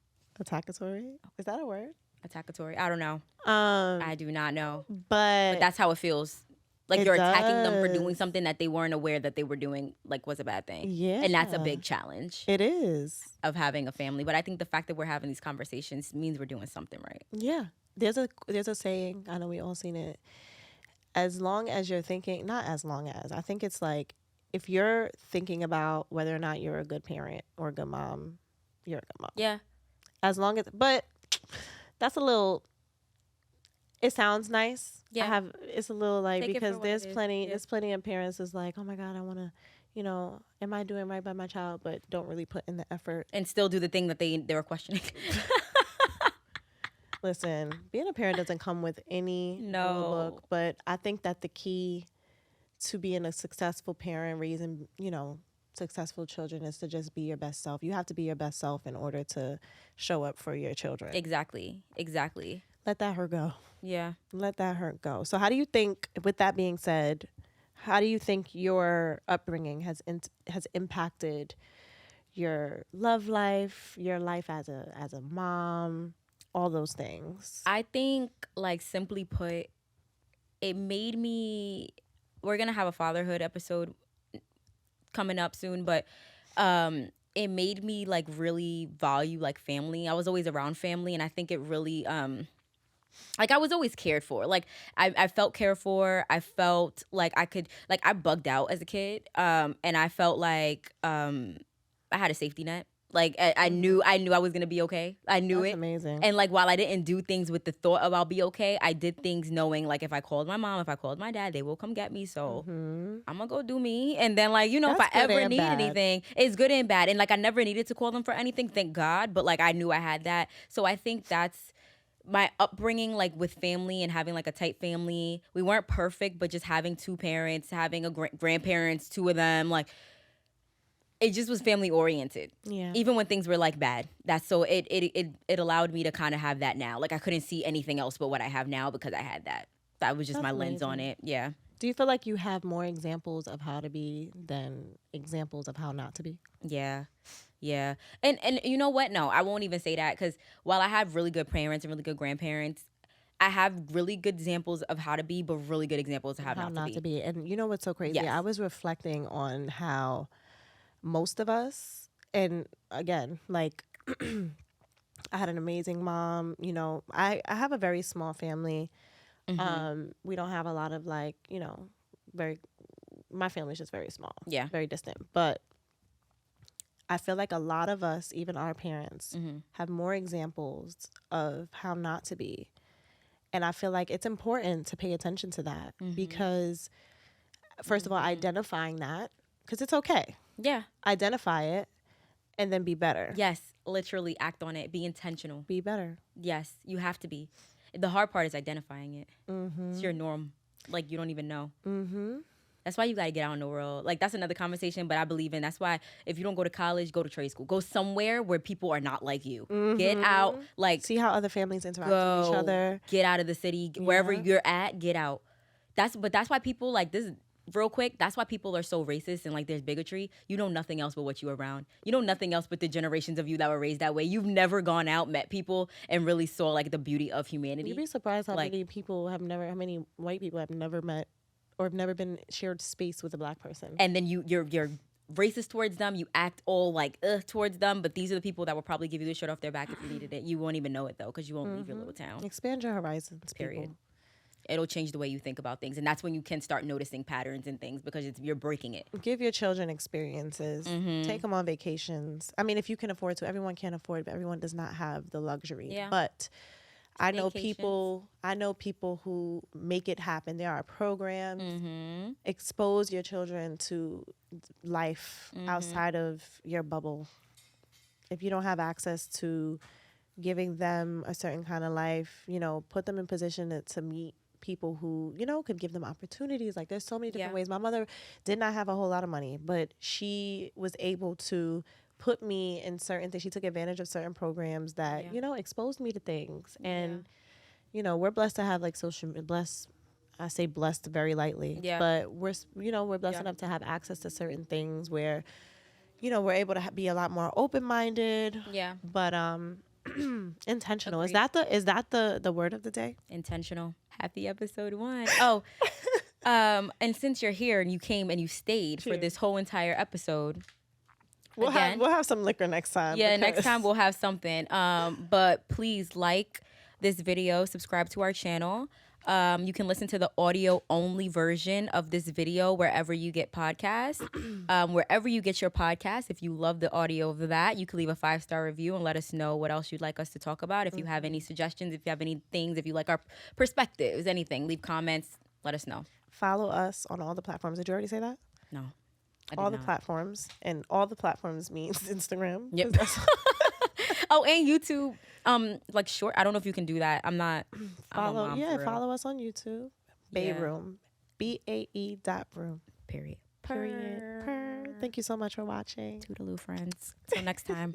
Attackatory? Is that a word? Attackatory. I don't know. Um, I do not know. But but that's how it feels. Like it you're attacking them for doing does. something that they weren't aware that they were doing, like, was a bad thing. And that's a Yeah, big challenge it is. of having a family. But I think the fact that we're having these conversations means we're doing something right. Yeah. There's a saying, I know we all seen it. As long as you're thinking, not as long as, I think it's like if you're thinking about whether or not you're a good parent or a good mom, you're a good mom. Yeah. As long as, but that's a little, it sounds nice. Yeah. It's a little like, Take it for because what it is. Yeah. there's plenty of parents is like, oh my God, I want to, am I doing right by my child? But don't really put in the effort. And still do the thing that they were questioning. Listen, being a parent doesn't come with any No. rule book, but I think that the key to being a successful parent, raising, successful children is to just be your best self. You have to be your best self in order to show up for your children. Exactly. Let that hurt go. Yeah. Let that hurt go. So how do you think, with that being said, how do you think your upbringing has impacted your love life, your life as a mom, all those things? I think, like, simply put, it made me, we're going to have a fatherhood episode coming up soon, but it made me, like, really value, like, family. I was always around family, and I think it really like, I was always cared for. Like, I felt cared for. I felt like I could, like, I bugged out as a kid, and I felt like I had a safety net. Like, I knew I was gonna be okay. I knew That's it. amazing. And, like, while I didn't do things with the thought of I'll be okay, I did things knowing, like, if I called my mom, if I called my dad, they will come get me. So I'm gonna go do me. And then, like, if That's I good ever and need bad. anything, it's good and bad. And, like, I never needed to call them for anything, thank God. But, like, I knew I had that. So I think that's my upbringing, like, with family and having, like, a tight family. We weren't perfect, but just having two parents, having a grandparents, two of them, like, it just was family oriented. Yeah. Even when things were, like, bad. That's so it allowed me to kind of have that now. Like, I couldn't see anything else but what I have now because I had that. That was just That's my lens on amazing. it. Yeah. Do you feel like you have more examples of how to be than examples of how not to be? Yeah. Yeah. And you know what? No, I won't even say that, because while I have really good parents and really good grandparents, I have really good examples of how to be, but really good examples of how not to be. And you know what's so crazy? Yes. I was reflecting on how most of us, and again, like, I had an amazing mom. I have a very small family. We don't have a lot of, like, very, my family's just very small. Yeah. Very distant. But I feel like a lot of us, even our parents, have more examples of how not to be. And I feel like it's important to pay attention to that because, first of all, identifying that, because it's okay. Yeah. Identify it and then be better. Yes. Literally act on it. Be intentional. Be better. Yes. You have to be. The hard part is identifying it. It's your norm. Like, you don't even know. That's why you got to get out in the world. Like, that's another conversation, but I believe in. That's why if you don't go to college, go to trade school. Go somewhere where people are not like you. Get out. Like, See how other families interact with each other. Get out of the city. Wherever you're at, get out. But that's why people, like, this, real quick, that's why people are so racist and, like, there's bigotry. You know nothing else but what you were around. You know nothing else but the generations of you that were raised that way. You've never gone out, met people, and really saw, like, the beauty of humanity. You'd be surprised how many white people have never met or have never been shared space with a black person. And then you're racist towards them. You act all, like, towards them. But these are the people that will probably give you the shirt off their back if you needed it. You won't even know it, though, because you won't leave your little town. Expand your horizons, Period. people. It'll change the way you think about things. And that's when you can start noticing patterns and things, because you're breaking it. Give your children experiences. Take them on vacations. I mean, if you can afford to. Everyone can't afford, but everyone does not have the luxury. Yeah. But I know people who make it happen. There are programs. Expose your children to life outside of your bubble. If you don't have access to giving them a certain kind of life, put them in position to meet people who, could give them opportunities. Like, there's so many different ways. My mother did not have a whole lot of money, but she was able to put me in certain things. She took advantage of certain programs that, exposed me to things. And, we're blessed to have, like, I say blessed very lightly, but we're blessed enough to have access to certain things where, we're able to be a lot more open-minded. Yeah. But, Intentional. Is Agreed. that the word of the day? Intentional. Happy episode 1. Oh, and since you're here and you came and you stayed for this Cheers. whole entire episode, We'll have again, we'll have some liquor next time. yeah, next time Because we'll have something. But please like this video, subscribe to our channel. You can listen to the audio only version of this video wherever you get podcasts. Wherever you get your podcast, if you love the audio of that, you can leave a 5-star review and let us know what else you'd like us to talk about. If you have any suggestions, if you have any things, if you like our perspectives, anything, leave comments, let us know. follow us on all the platforms. Did you already say that? No, I did All the not. platforms, and all the platforms means Instagram. Yep. 'Cause that's- Oh, and YouTube, like short. I don't know if you can do that. I'm not. I'm a follow mom yeah, for real. follow us on YouTube. Yeah. Bayroom. BAE.room. Period. Period. Purr. Thank you so much for watching. Toodaloo, friends. Till next time.